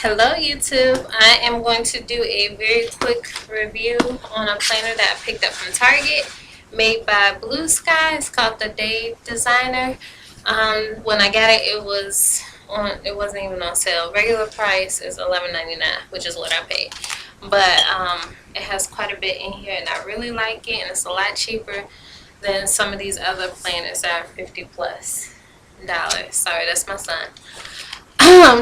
Hello YouTube. I am going to do a very quick review on a planner that I picked up from Target, made by Blue Sky. It's called the Day Designer. When I got it, it wasn't even on sale. Regular price is $11.99, which is what I paid. But it has quite a bit in here, and I really like it, and it's a lot cheaper than some of these other planners that are $50+ Sorry, that's my son.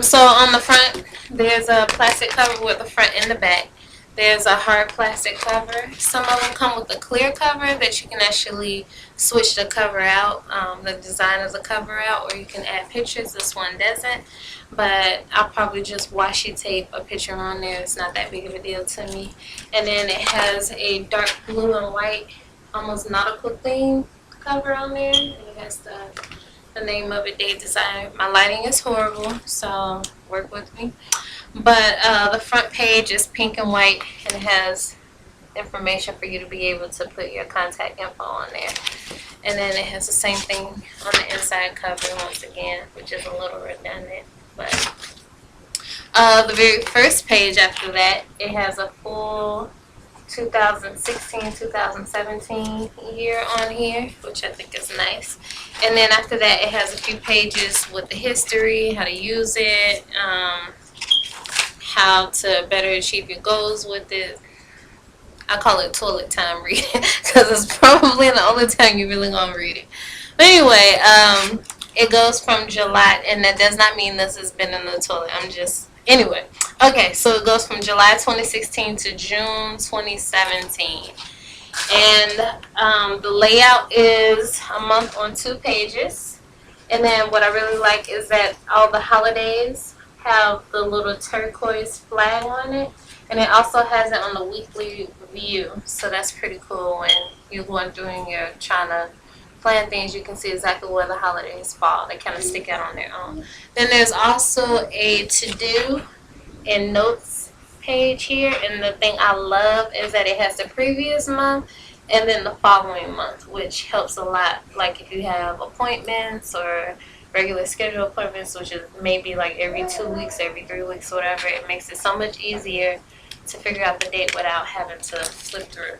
So on the front, there's a plastic cover with the front and the back. There's a hard plastic cover. Some of them come with a clear cover that you can actually switch the cover out, the design of the cover out, or you can add pictures. This one doesn't, but I'll probably just washi tape a picture on there. It's not that big of a deal to me. And then it has a dark blue and white, almost nautical theme cover on there. And it has the name of it, Day Design. My lighting is horrible, so work with me. But the front page is pink and white, and it has information for you to be able to put your contact info on there. And then it has the same thing on the inside cover once again, which is a little redundant. But the very first page after that, it has a full 2016-2017 year on here, which I think is nice. And then after that, it has a few pages with the history, how to use it, how to better achieve your goals with it. I call it toilet time reading because it's probably the only time you really gonna read it. But anyway, it goes from July, and that does not mean this has been in the toilet. Anyway. Okay, so it goes from July 2016 to June 2017. And the layout is a month on 2 pages. And then what I really like is that all the holidays have the little turquoise flag on it. And it also has it on the weekly view. So that's pretty cool when you're going trying to plan things. You can see exactly where the holidays fall. They kind of stick out on their own. Then there's also a to-do and notes page here, and the thing I love is that it has the previous month and then the following month, which helps a lot. Like if you have appointments or regular schedule appointments, which is maybe like every 2 weeks, every 3 weeks, whatever, it makes it so much easier to figure out the date without having to flip through.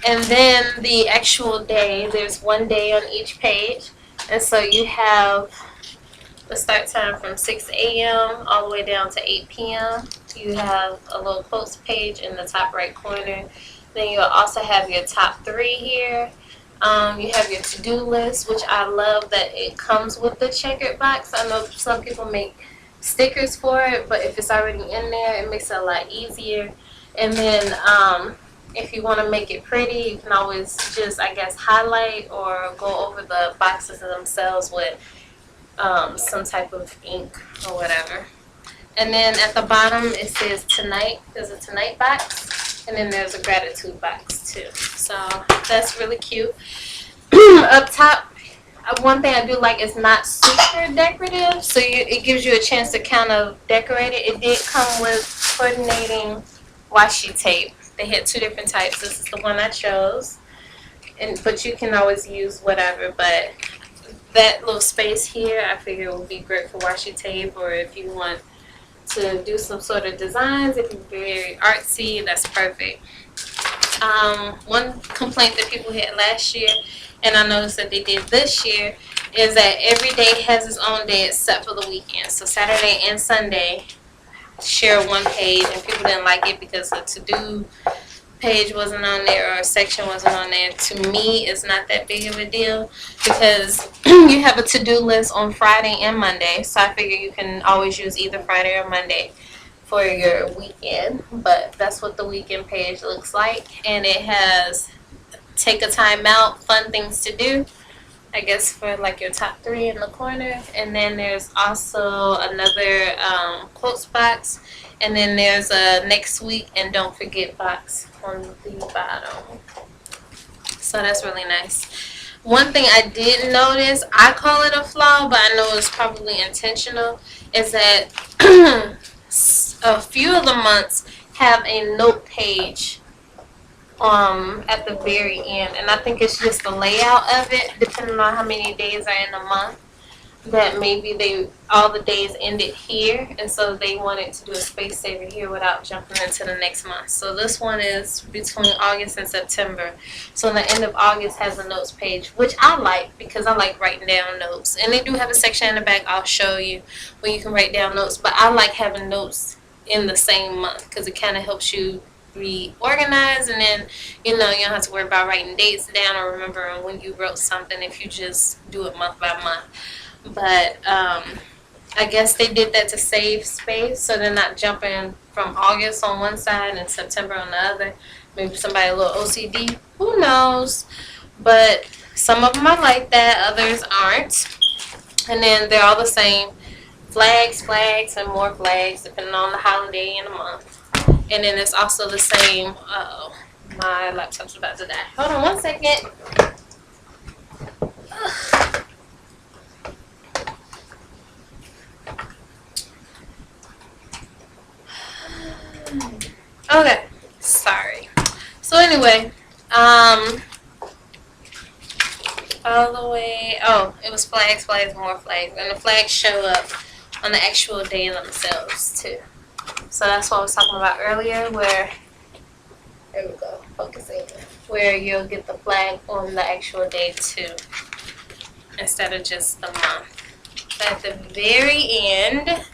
And then the actual day, there's one day on each page, and so you have the start time from 6 a.m. all the way down to 8 p.m. You have a little quotes page in the top right corner. Then you'll also have your top 3 here. You have your to-do list, which I love that it comes with the checkered box. I know some people make stickers for it, but if it's already in there, it makes it a lot easier. And then if you want to make it pretty, you can always just, I guess, highlight or go over the boxes themselves with some type of ink or whatever. And then at the bottom it says tonight. There's a tonight box, and then there's a gratitude box too. So that's really cute. Up top, one thing I do like is not super decorative, so it gives you a chance to kind of decorate it. It did come with coordinating washi tape. They had 2 different types. This is the one I chose, but you can always use whatever. But that little space here, I figure would be great for washi tape, or if you want to do some sort of designs, if you're very artsy, that's perfect. One complaint that people had last year, and I noticed that they did this year, is that every day has its own day except for the weekend. So Saturday and Sunday share one page, and people didn't like it because the to-do page wasn't on there or a section wasn't on there. To me, it's not that big of a deal because you have a to-do list on Friday and Monday, so I figure you can always use either Friday or Monday for your weekend. But that's what the weekend page looks like, and it has take a time out, fun things to do, I guess, for like your top 3 in the corner. And then there's also another quotes box, and then there's a next week and don't forget box on the bottom. So that's really nice. One thing I did notice, I call it a flaw, but I know it's probably intentional, is that a few of the months have a note page at the very end, and I think it's just the layout of it, depending on how many days are in a month. that maybe all the days ended here, and so they wanted to do a space saver here without jumping into the next month. So this one is between August and September. So the end of August has a notes page, which I like because I like writing down notes. And they do have a section in the back I'll show you where you can write down notes. But I like having notes in the same month because it kind of helps you be organized, and then you don't have to worry about writing dates down or remembering when you wrote something if you just do it month by month. But I guess they did that to save space, so they're not jumping from August on one side and September on the other. Maybe somebody a little OCD, who knows? But some of them are like that, others aren't. And then they're all the same. Flags, flags, and more flags, depending on the holiday and the month. And then it's also the same. Uh-oh, my laptop's about to die. Hold on one second. Okay, sorry. So anyway, all the way, it was flags, flags, more flags. And the flags show up on the actual day themselves too. So that's what I was talking about earlier, where, there we go, focusing, where you'll get the flag on the actual day too, instead of just the month. So at the very end,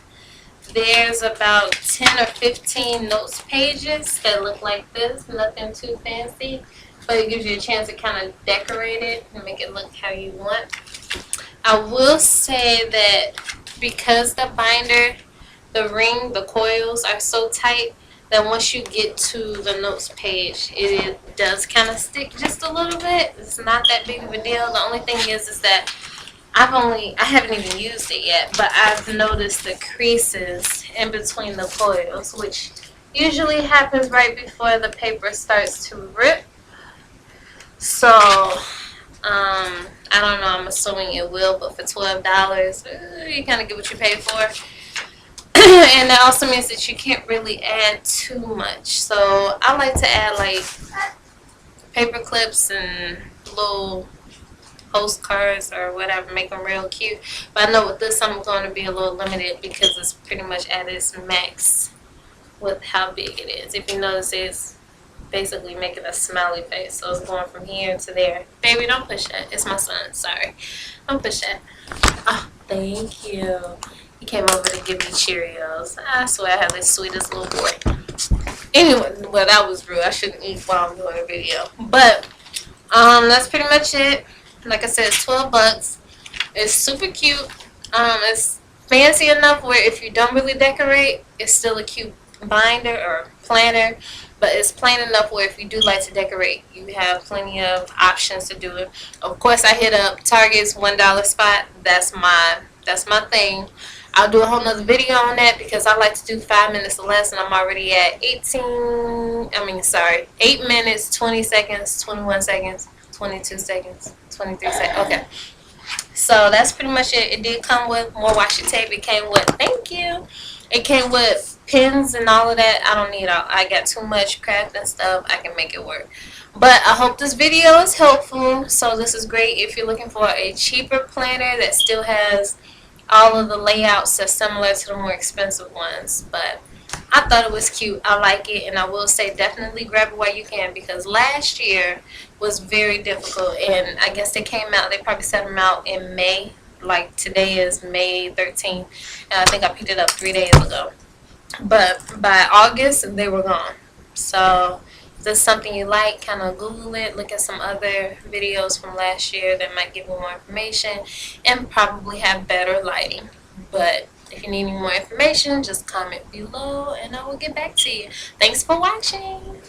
there's about 10 or 15 notes pages that look like this, nothing too fancy, but it gives you a chance to kind of decorate it and make it look how you want. I will say that because the binder, the ring, the coils are so tight that once you get to the notes page, it does kind of stick just a little bit. It's not that big of a deal. The only thing is that I haven't even used it yet, but I've noticed the creases in between the coils, which usually happens right before the paper starts to rip. So, I don't know, I'm assuming it will, but for $12, you kind of get what you pay for. And that also means that you can't really add too much. So, I like to add like paper clips and little postcards or whatever, make them real cute. But I know with this I'm going to be a little limited because it's pretty much at its max with how big it is. If you notice, it's basically making a smiley face, so it's going from here to there. Baby, don't push that. It's my son. Sorry, don't push that. Oh, thank you. He came over to give me Cheerios. I swear I have the sweetest little boy. Anyway, well, that was rude. I shouldn't eat while I'm doing a video. But that's pretty much it. Like I said, it's $12. It's super cute. It's fancy enough where if you don't really decorate, it's still a cute binder or planner. But it's plain enough where if you do like to decorate, you have plenty of options to do it. Of course, I hit up Target's $1 spot. That's my thing. I'll do a whole nother video on that because I like to do 5 minutes or less, and I'm already at 8 minutes, 20 seconds, 21 seconds, 22 seconds, 23 seconds. Okay. So that's pretty much it. It did come with more washi tape. It came with, thank you. It came with pins and all of that. I don't need all. I got too much craft and stuff. I can make it work. But I hope this video is helpful. So this is great if you're looking for a cheaper planner that still has all of the layouts that's similar to the more expensive ones. But I thought it was cute. I like it, and I will say definitely grab it while you can because last year was very difficult, and I guess they probably set them out in May. Like today is May 13th, and I think I picked it up 3 days ago. But by August, they were gone. So if this is something you like, kind of Google it, look at some other videos from last year that might give you more information and probably have better lighting. But if you need any more information, just comment below and I will get back to you. Thanks for watching.